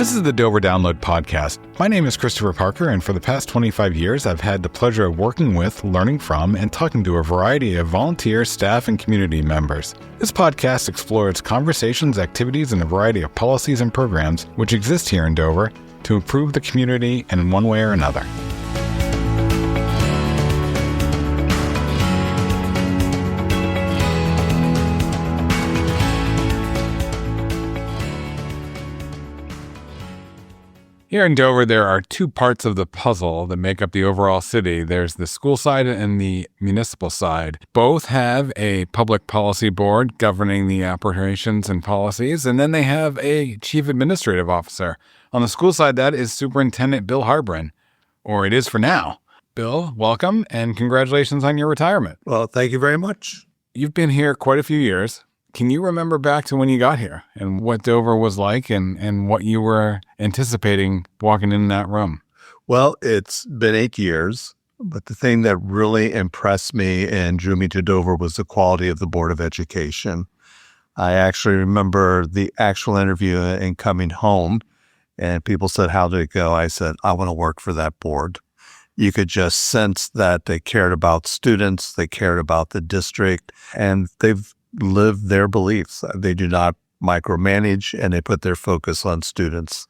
This is the Dover Download Podcast. My name is Christopher Parker, and for the past 25 years, I've had the pleasure of working with, learning from, and talking to a variety of volunteer, staff, and community members. This podcast explores conversations, activities, and a variety of policies and programs which exist here in Dover to improve the community in one way or another. Here in Dover, there are two parts of the puzzle that make up the overall city. There's the school side and the municipal side. Both have a public policy board governing the operations and policies, and then they have a chief administrative officer. On the school side, that is Superintendent Bill Harbron, or it is for now. Bill, welcome, and congratulations on your retirement. Well, thank you very much. You've been here quite a few years. Can you remember back to when you got here and what Dover was like and what you were anticipating walking in that room? Well, it's been 8 years, but the thing that really impressed me and drew me to Dover was the quality of the Board of Education. I actually remember the actual interview and coming home, and people said, "How did it go?" I said, "I want to work for that board." You could just sense that they cared about students, they cared about the district, and they've live their beliefs. They do not micromanage, and they put their focus on students.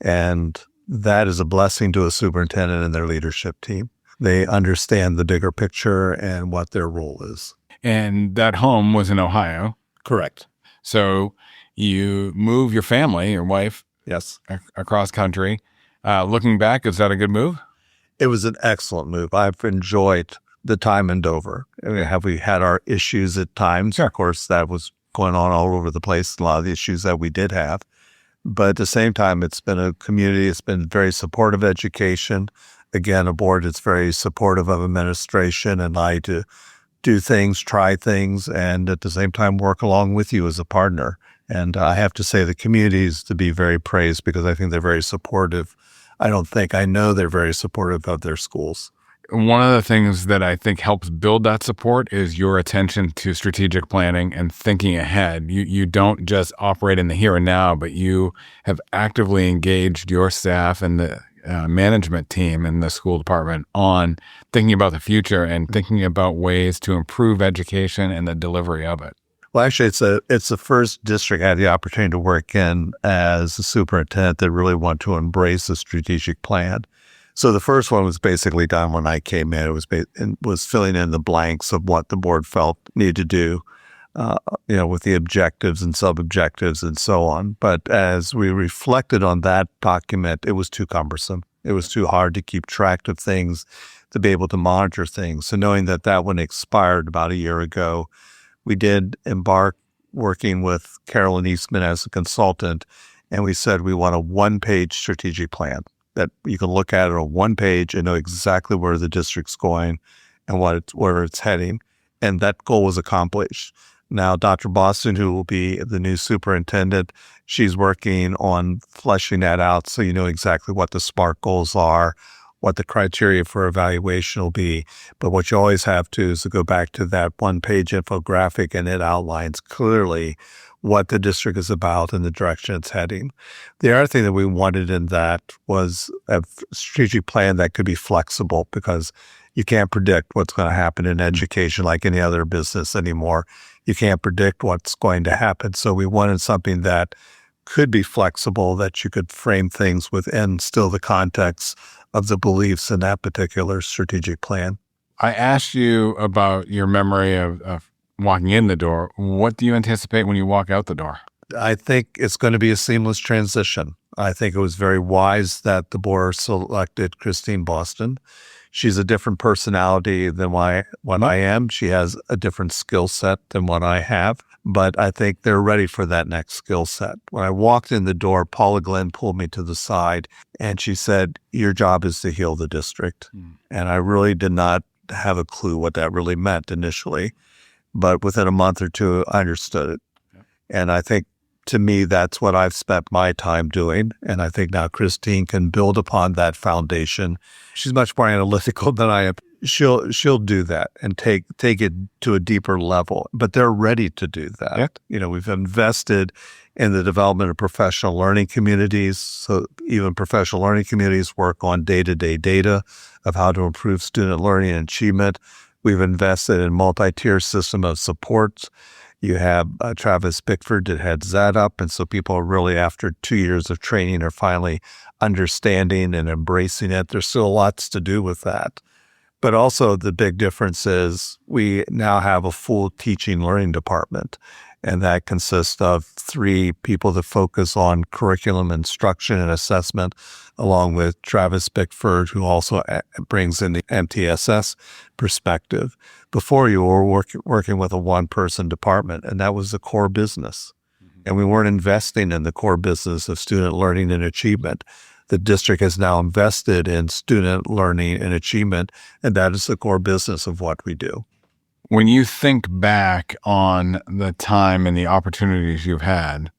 And that is a blessing to a superintendent and their leadership team. They understand the bigger picture and what their role is. And that home was in Ohio. Correct. So you move your family, your wife, Yes, across country. Looking back, is that a good move? it was an excellent move. I've enjoyed the time in Dover. I mean, have we had our issues at times? Sure. Of course, that was going on all over the place, a lot of the issues that we did have. But at the same time, it's been a community, it's been very supportive education. Again, a board that's very supportive of administration and like to do things, try things, and at the same time work along with you as a partner. And I have to say the community is to be very praised because I think they're very supportive. I know they're very supportive of their schools. One of the things that I think helps build that support is your attention to strategic planning and thinking ahead. You don't just operate in the here and now, but you have actively engaged your staff and the management team in the school department on thinking about the future and thinking about ways to improve education and the delivery of it. Well, actually, it's the first district I had the opportunity to work in as a superintendent that really want to embrace the strategic plan. So the first one was basically done when I came in. It was filling in the blanks of what the board felt needed to do, with the objectives and sub-objectives and so on. But as we reflected on that document, it was too cumbersome. It was too hard to keep track of things, to be able to monitor things. So knowing that one expired about a year ago, we did embark working with Carolyn Eastman as a consultant, and we said we want a one-page strategic plan that you can look at it on one page and know exactly where the district's going and where it's heading. And that goal was accomplished. Now, Dr. Boston, who will be the new superintendent, she's working on fleshing that out so you know exactly what the SMART goals are, what the criteria for evaluation will be. But what you always have to is to go back to that one-page infographic, and it outlines clearly what the district is about and the direction it's heading. The other thing that we wanted in that was a strategic plan that could be flexible because you can't predict what's going to happen in education like any other business anymore. You can't predict what's going to happen. So we wanted something that could be flexible, that you could frame things within still the context of the beliefs in that particular strategic plan. I asked you about your memory of walking in the door. What do you anticipate when you walk out the door? I think it's going to be a seamless transition. I think it was very wise that the board selected Christine Boston. She's a different personality than what I am. She has a different skill set than what I have, but I think they're ready for that next skill set. When I walked in the door, Paula Glenn pulled me to the side and she said, "Your job is to heal the district." And I really did not have a clue what that really meant initially. But within a month or two, I understood it. Yep. And I think, to me, that's what I've spent my time doing. And I think now Christine can build upon that foundation. She's much more analytical than I am. she'll do that and take it to a deeper level, but they're ready to do that. Yeah. We've invested in the development of professional learning communities. So even professional learning communities work on day-to-day data of how to improve student learning and achievement. We've invested in multi-tier system of supports. You have Travis Bickford that heads that up. And so people are really, after 2 years of training, are finally understanding and embracing it. There's still lots to do with that. But also the big difference is we now have a full teaching learning department, and that consists of 3 people that focus on curriculum instruction and assessment, along with Travis Bickford, who also brings in the MTSS perspective. Before, you were working with a one-person department, and that was the core business. And we weren't investing in the core business of student learning and achievement. The district has now invested in student learning and achievement, and that is the core business of what we do. When you think back on the time and the opportunities you've had,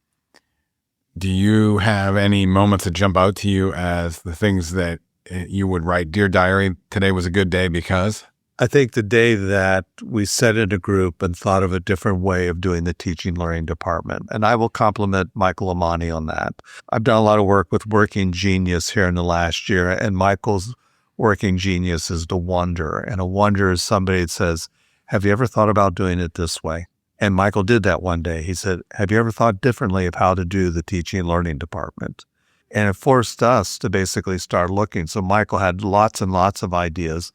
do you have any moments that jump out to you as the things that you would write, "Dear Diary, today was a good day because"? I think the day that we sat in a group and thought of a different way of doing the teaching learning department. And I will compliment Michael Limanni on that. I've done a lot of work with Working Genius here in the last year, and Michael's Working Genius is the wonder. And a wonder is somebody that says, have you ever thought about doing it this way? And Michael did that one day. He said, have you ever thought differently of how to do the teaching and learning department? And it forced us to basically start looking. So Michael had lots and lots of ideas.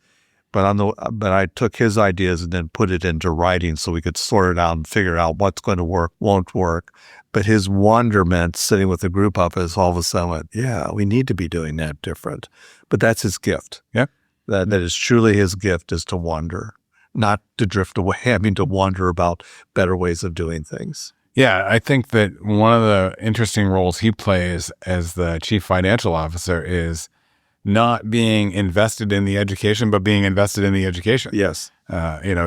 But I took his ideas and then put it into writing so we could sort it out and figure out what's going to work, won't work. But his wonderment sitting with a group of us all of a sudden went, yeah, we need to be doing that different. But that's his gift. Yeah. That is truly his gift, is to wonder, not to drift away. I mean, to wonder about better ways of doing things. Yeah, I think that one of the interesting roles he plays as the chief financial officer is not being invested in the education, but being invested in the education. Yes.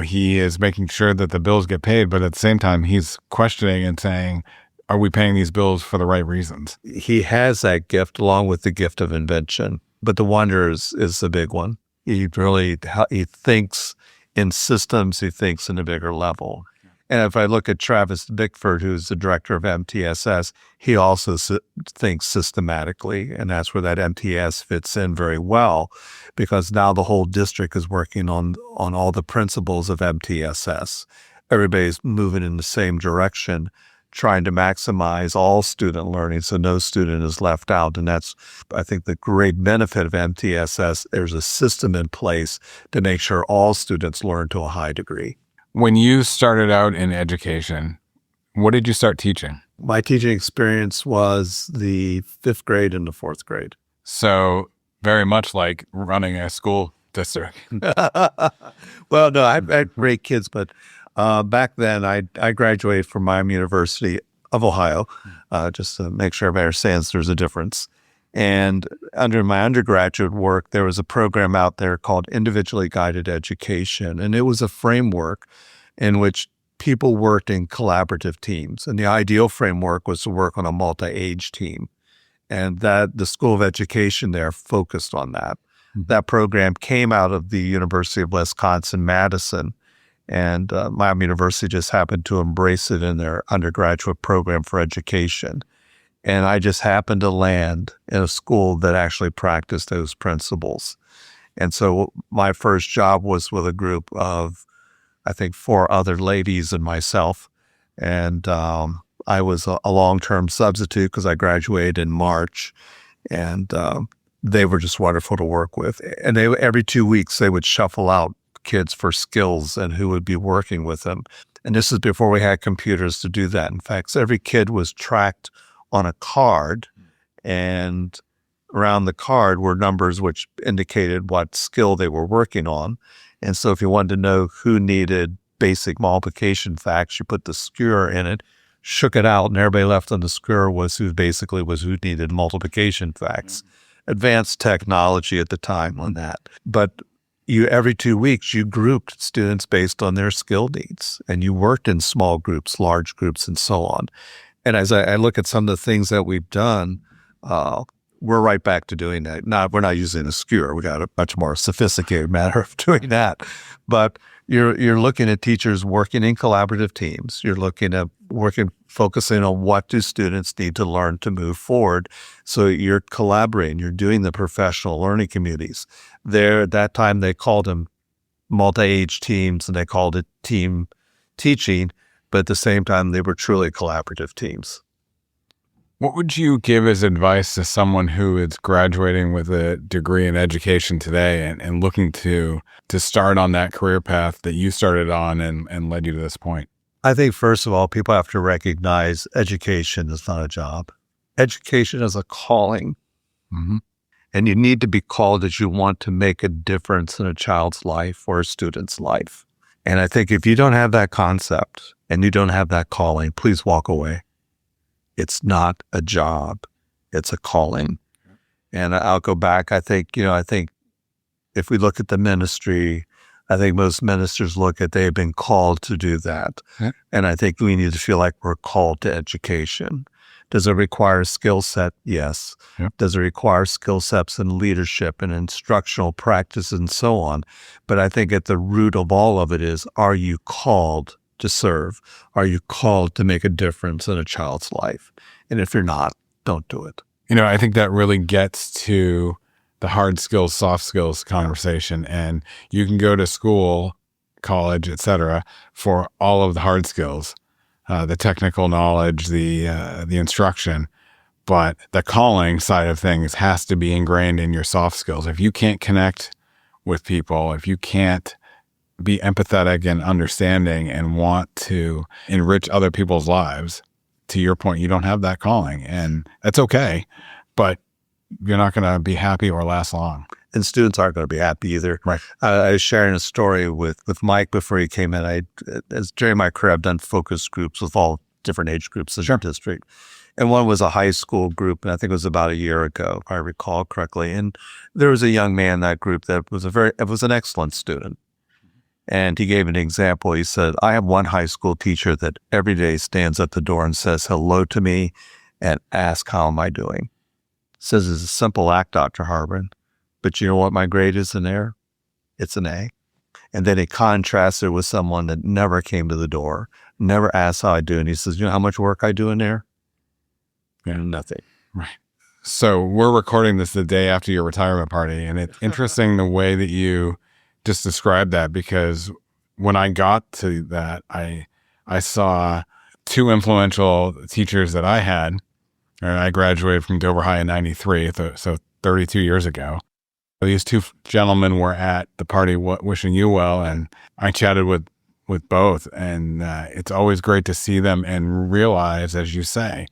He is making sure that the bills get paid, but at the same time, he's questioning and saying, are we paying these bills for the right reasons? He has that gift along with the gift of invention, but the wonder is the big one. He thinks in systems, he thinks in a bigger level. And if I look at Travis Bickford, who's the director of MTSS, he also thinks systematically, and that's where that MTS fits in very well, because now the whole district is working on all the principles of MTSS. Everybody's moving in the same direction, trying to maximize all student learning so no student is left out. And that's, I think, the great benefit of MTSS. There's a system in place to make sure all students learn to a high degree. When you started out in education, what did you start teaching? My teaching experience was the 5th grade and the 4th grade. So very much like running a school district. Well, no, I had great kids, but back then I graduated from Miami University of Ohio, just to make sure everybody understands there's a difference. And under my undergraduate work, there was a program out there called Individually Guided Education. And it was a framework in which people worked in collaborative teams. And the ideal framework was to work on a multi-age team. And that the School of Education there focused on that. That program came out of the University of Wisconsin-Madison. And Miami University just happened to embrace it in their undergraduate program for education. And I just happened to land in a school that actually practiced those principles. And so my first job was with a group of, I think, 4 other ladies and myself. And I was a long-term substitute because I graduated in March. And they were just wonderful to work with. And every 2 weeks, they would shuffle out kids for skills and who would be working with them. And this is before we had computers to do that. In fact, so every kid was tracked on a card, and around the card were numbers which indicated what skill they were working on. And so if you wanted to know who needed basic multiplication facts, you put the skewer in it, shook it out, and everybody left on the skewer was who needed multiplication facts. Advanced technology at the time on that. But every 2 weeks, you grouped students based on their skill needs, and you worked in small groups, large groups, and so on. And as I look at some of the things that we've done, we're right back to doing that. We're not using a skewer. We got a much more sophisticated manner of doing that. But you're looking at teachers working in collaborative teams. You're looking at focusing on what do students need to learn to move forward. So you're collaborating. You're doing the professional learning communities. There, at that time, they called them multi-age teams, and they called it team teaching. But at the same time, they were truly collaborative teams. What would you give as advice to someone who is graduating with a degree in education today and looking to start on that career path that you started on and led you to this point? I think, first of all, people have to recognize education is not a job. Education is a calling. Mm-hmm. And you need to be called as you want to make a difference in a child's life or a student's life. And I think if you don't have that concept and you don't have that calling, please walk away. It's not a job. It's a calling. And I'll go back. I think if we look at the ministry, I think most ministers look at they've been called to do that. Yeah. And I think we need to feel like we're called to education. Does it require a skill set? Yes. Yeah. Does it require skill sets in leadership and instructional practice and so on? But I think at the root of all of it is, are you called to serve? Are you called to make a difference in a child's life? And if you're not, don't do it. I think that really gets to the hard skills, soft skills conversation. And you can go to school, college, et cetera, for all of the hard skills, the technical knowledge, the instruction, but the calling side of things has to be ingrained in your soft skills. If you can't connect with people, if you can't be empathetic and understanding and want to enrich other people's lives, to your point, you don't have that calling, and that's okay, but you're not going to be happy or last long. And students aren't going to be happy either. Right. I was sharing a story with Mike before he came in. During my career, I've done focus groups with all different age groups in the district. And one was a high school group, and I think it was about a year ago, if I recall correctly. And there was a young man in that group that was an excellent student. And he gave an example. He said, I have one high school teacher that every day stands at the door and says hello to me and asks, how am I doing? Says it's a simple act, Dr. Harbron. But you know what my grade is in there? It's an A. And then he contrasts it with someone that never came to the door, never asked how I do. And he says, you know how much work I do in there? Yeah. Nothing. Right. So we're recording this the day after your retirement party. And it's interesting the way that you just described that, because when I got to that, I saw two influential teachers that I had. I graduated from Dover High in 93, so 32 years ago. These two gentlemen were at the party wishing you well, and I chatted with both. And it's always great to see them and realize, as you say,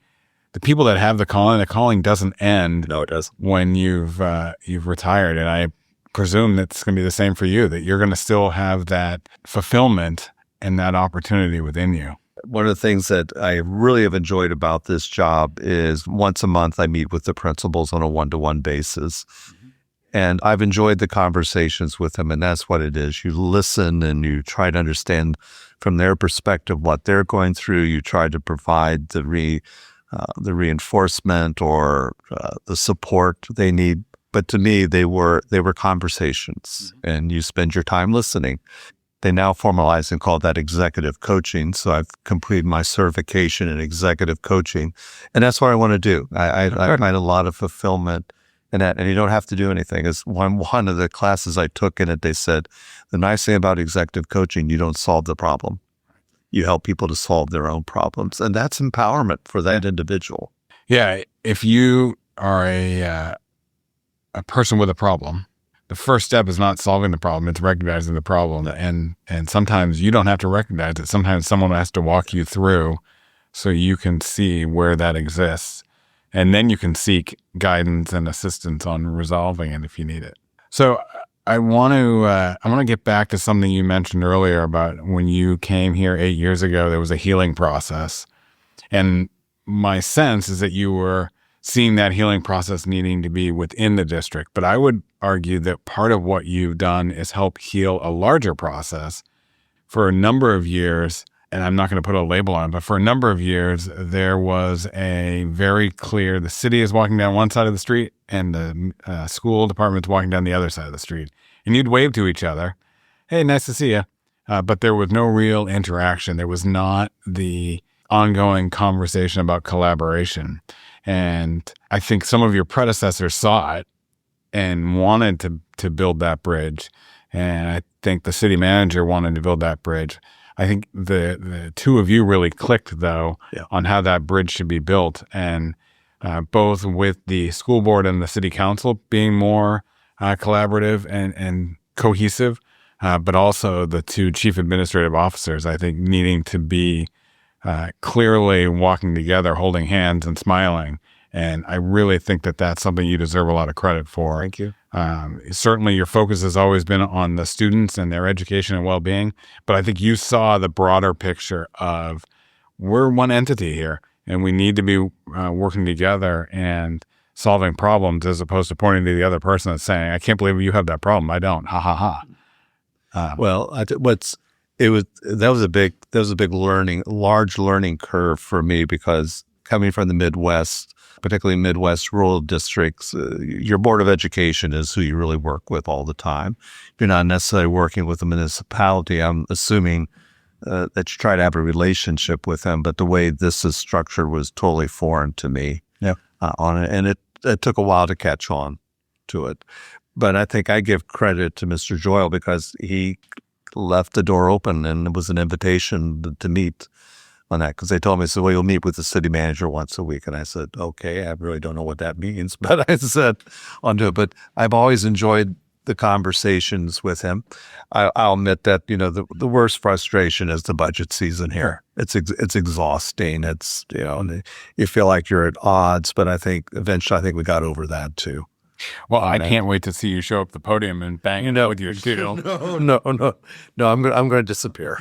the people that have the calling doesn't end. No, it doesn't. When you've retired. And I presume that's going to be the same for you, that you're going to still have that fulfillment and that opportunity within you. One of the things that I really have enjoyed about this job is once a month I meet with the principals on a one-to-one basis. Mm-hmm. And I've enjoyed the conversations with them, and that's what it is. You listen and you try to understand from their perspective what they're going through. You try to provide the reinforcement or the support they need. But to me, they were conversations, mm-hmm. and you spend your time listening. They now formalize and call that executive coaching. So I've completed my certification in executive coaching, and that's what I want to do. I find a lot of fulfillment in that, and you don't have to do anything. It's one of the classes I took in it, they said, the nice thing about executive coaching, you don't solve the problem. You help people to solve their own problems, and that's empowerment for that individual. Yeah, if you are a person with a problem, the first step is not solving the problem, it's recognizing the problem. And sometimes you don't have to recognize it. Sometimes someone has to walk you through so you can see where that exists. And then you can seek guidance and assistance on resolving it if you need it. So I want to get back to something you mentioned earlier about when you came here 8 years ago, there was a healing process. And my sense is that you were seeing that healing process needing to be within the district. But I would argue that part of what you've done is help heal a larger process for a number of years and I'm not going to put a label on it, but for a number of years, there was a very clear, the city is walking down one side of the street and the school department's walking down the other side of the street. And you'd wave to each other. Hey, nice to see you. But there was no real interaction. There was not the ongoing conversation about collaboration. And I think some of your predecessors saw it and wanted to build that bridge. And I think the city manager wanted to build that bridge. I think the two of you really clicked, though, on how that bridge should be built. And both with the school board and the city council being more collaborative and cohesive, but also the two chief administrative officers, I think, needing to be clearly walking together, holding hands and smiling. And I really think that that's something you deserve a lot of credit for. Thank you. Certainly your focus has always been on the students and their education and well-being, but I think you saw the broader picture of we're one entity here and we need to be working together and solving problems, as opposed to pointing to the other person and saying, I can't believe you have that problem. I don't. Ha ha ha. That was a big large learning curve for me, because coming from the Midwest, particularly Midwest rural districts, your Board of Education is who you really work with all the time. You're not necessarily working with the municipality. I'm assuming that you try to have a relationship with them, but the way this is structured was totally foreign to me on it. And it took a while to catch on to it. But I think I give credit to Mr. Joyal, because he left the door open and it was an invitation to meet on that, because they told me, so well, you'll meet with the city manager once a week. And I said, okay, I really don't know what that means, but I said onto it. But I've always enjoyed the conversations with him. I'll admit that, the worst frustration is the budget season here. It's exhausting. It's, and you feel like you're at odds, but I think eventually we got over that too. Well, I can't wait to see you show up the podium and bang it out with your deal. No, I'm going to disappear.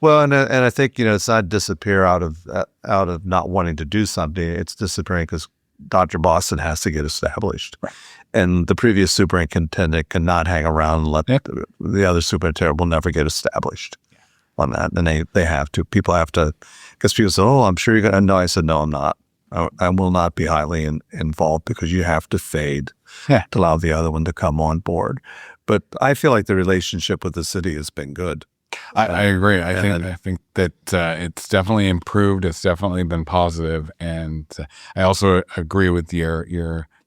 Well, and I think it's not disappear out of not wanting to do something. It's disappearing because Dr. Boston has to get established, right. And the previous superintendent cannot hang around and let the other superintendent will never get established on that. And they have to. People have to, because people say, "Oh, I'm sure you're going to." No, I said, "No, I'm not. I will not be highly involved, because you have to fade to allow the other one to come on board." But I feel like the relationship with the city has been good. I agree. I think that it's definitely improved. It's definitely been positive. And I also agree with your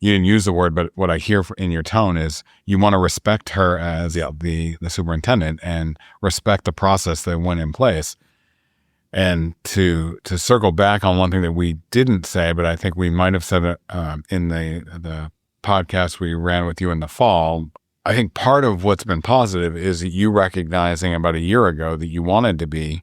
you didn't use the word, but what I hear in your tone is you want to respect her as the superintendent and respect the process that went in place. And to circle back on one thing that we didn't say, but I think we might have said it in the podcast we ran with you in the fall, I think part of what's been positive is you recognizing about a year ago that you wanted to be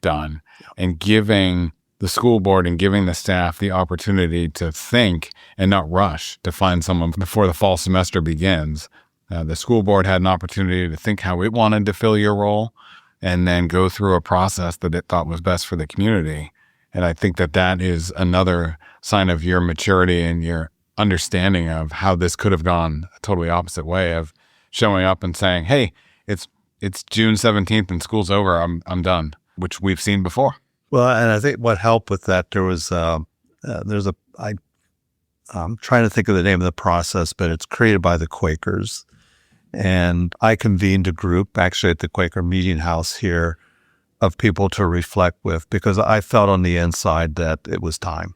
done and giving the school board and giving the staff the opportunity to think and not rush to find someone before the fall semester begins. The school board had an opportunity to think how it wanted to fill your role and then go through a process that it thought was best for the community. And I think that is another sign of your maturity and your understanding of how this could have gone a totally opposite way of showing up and saying, hey, it's June 17th and school's over. I'm done, which we've seen before. Well, and I think what helped with that, I'm trying to think of the name of the process, but it's created by the Quakers. And I convened a group actually at the Quaker Meeting House here of people to reflect with, because I felt on the inside that it was time.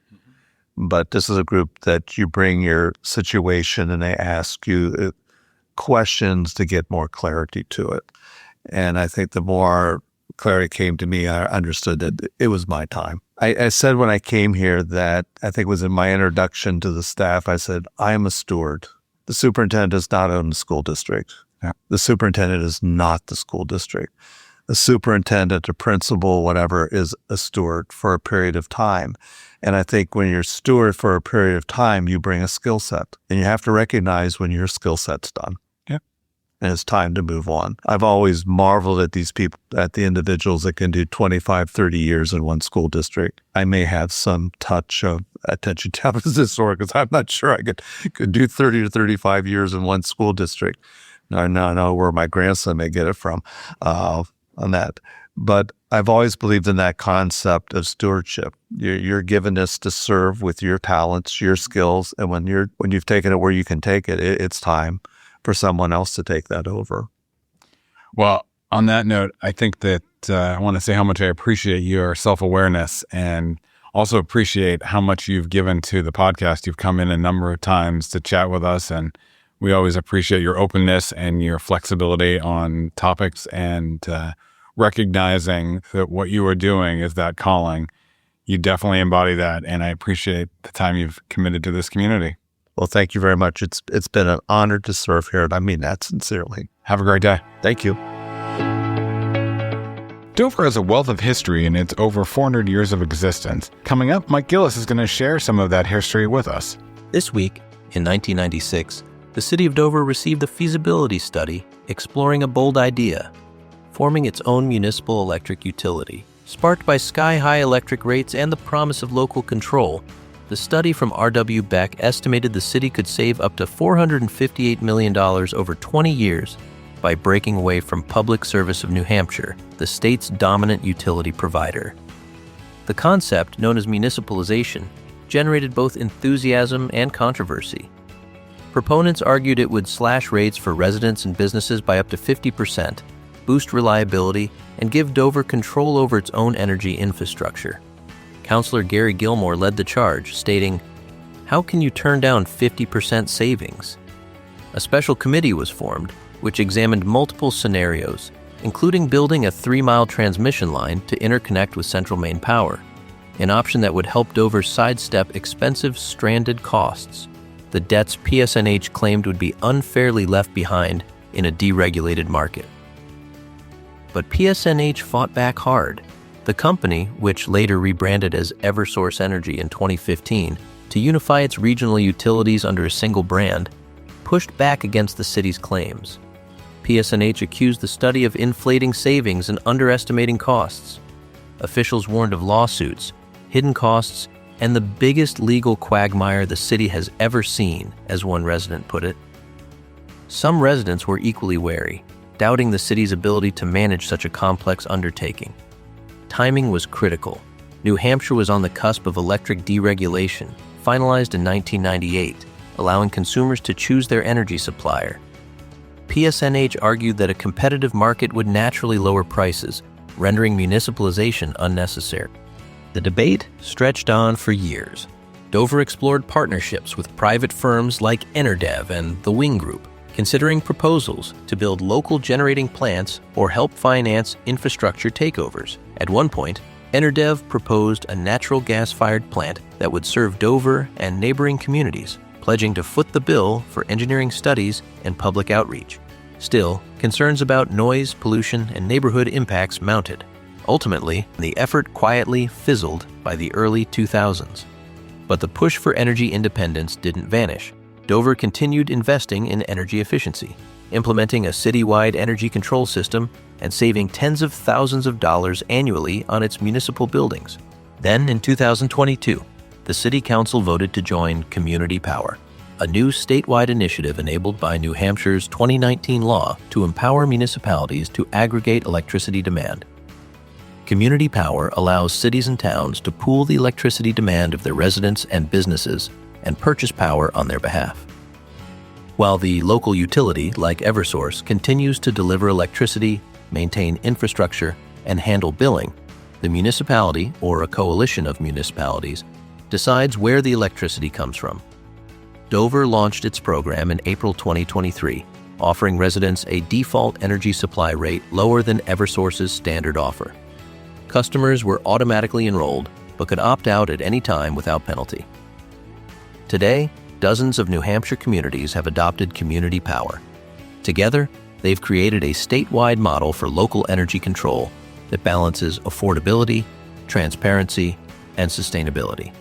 But this is a group that you bring your situation and they ask you questions to get more clarity to it. And I think the more clarity came to me, I understood that it was my time. I said when I came here that, I think it was in my introduction to the staff, I said, I am a steward. The superintendent does not own the school district. Yeah. The superintendent is not the school district. The superintendent, the principal, whatever, is a steward for a period of time. And I think when you're steward for a period of time, you bring a skill set. And you have to recognize when your skill set's done. Yeah. And it's time to move on. I've always marveled at these people, at the individuals that can do 25, 30 years in one school district. I may have some touch of attention deficit disorder because I'm not sure I could do 30 to 35 years in one school district. Now I know where my grandson may get it from on that. But I've always believed in that concept of stewardship. You're given this to serve with your talents, your skills, and when you've taken it where you can take it, it's time for someone else to take that over. Well, on that note, I think that I want to say how much I appreciate your self-awareness and also appreciate how much you've given to the podcast. You've come in a number of times to chat with us, and we always appreciate your openness and your flexibility on topics and recognizing that what you are doing is that calling. You definitely embody that, and I appreciate the time you've committed to this community. Well, thank you very much. It's been an honor to serve here, and I mean that sincerely. Have a great day. Thank you. Dover has a wealth of history in its over 400 years of existence. Coming up, Mike Gillis is going to share some of that history with us. This week, in 1996, the city of Dover received a feasibility study exploring a bold idea, forming its own municipal electric utility. Sparked by sky-high electric rates and the promise of local control, the study from R.W. Beck estimated the city could save up to $458 million over 20 years by breaking away from Public Service of New Hampshire, the state's dominant utility provider. The concept, known as municipalization, generated both enthusiasm and controversy. Proponents argued it would slash rates for residents and businesses by up to 50%, boost reliability, and give Dover control over its own energy infrastructure. Councilor Gary Gilmore led the charge, stating, "How can you turn down 50% savings?" A special committee was formed, which examined multiple scenarios, including building a 3-mile transmission line to interconnect with Central Maine Power, an option that would help Dover sidestep expensive stranded costs, the debts PSNH claimed would be unfairly left behind in a deregulated market. But PSNH fought back hard. The company, which later rebranded as Eversource Energy in 2015 to unify its regional utilities under a single brand, pushed back against the city's claims. PSNH accused the study of inflating savings and underestimating costs. Officials warned of lawsuits, hidden costs, and the biggest legal quagmire the city has ever seen, as one resident put it. Some residents were equally wary, doubting the city's ability to manage such a complex undertaking. Timing was critical. New Hampshire was on the cusp of electric deregulation, finalized in 1998, allowing consumers to choose their energy supplier. PSNH argued that a competitive market would naturally lower prices, rendering municipalization unnecessary. The debate stretched on for years. Dover explored partnerships with private firms like Enerdev and the Wing Group, considering proposals to build local generating plants or help finance infrastructure takeovers. At one point, Enerdev proposed a natural gas-fired plant that would serve Dover and neighboring communities, pledging to foot the bill for engineering studies and public outreach. Still, concerns about noise, pollution, and neighborhood impacts mounted. Ultimately, the effort quietly fizzled by the early 2000s. But the push for energy independence didn't vanish. Dover continued investing in energy efficiency, implementing a citywide energy control system and saving tens of thousands of dollars annually on its municipal buildings. Then, in 2022, the City Council voted to join Community Power, a new statewide initiative enabled by New Hampshire's 2019 law to empower municipalities to aggregate electricity demand. Community Power allows cities and towns to pool the electricity demand of their residents and businesses and purchase power on their behalf. While the local utility, like Eversource, continues to deliver electricity, maintain infrastructure, and handle billing, the municipality, or a coalition of municipalities, decides where the electricity comes from. Dover launched its program in April 2023, offering residents a default energy supply rate lower than Eversource's standard offer. Customers were automatically enrolled, but could opt out at any time without penalty. Today, dozens of New Hampshire communities have adopted Community Power. Together, they've created a statewide model for local energy control that balances affordability, transparency, and sustainability.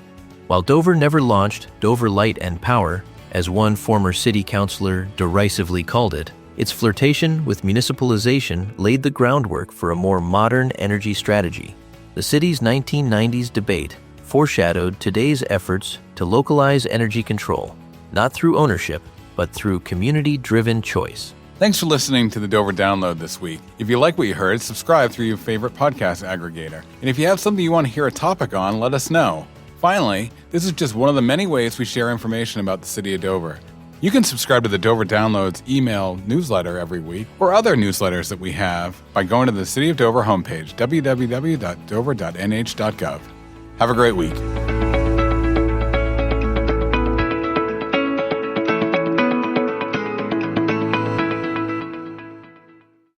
While Dover never launched Dover Light and Power, as one former city councilor derisively called it, its flirtation with municipalization laid the groundwork for a more modern energy strategy. The city's 1990s debate foreshadowed today's efforts to localize energy control, not through ownership, but through community-driven choice. Thanks for listening to the Dover Download this week. If you like what you heard, subscribe through your favorite podcast aggregator. And if you have something you want to hear a topic on, let us know. Finally, this is just one of the many ways we share information about the city of Dover. You can subscribe to the Dover Downloads email newsletter every week or other newsletters that we have by going to the City of Dover homepage, www.dover.nh.gov. Have a great week.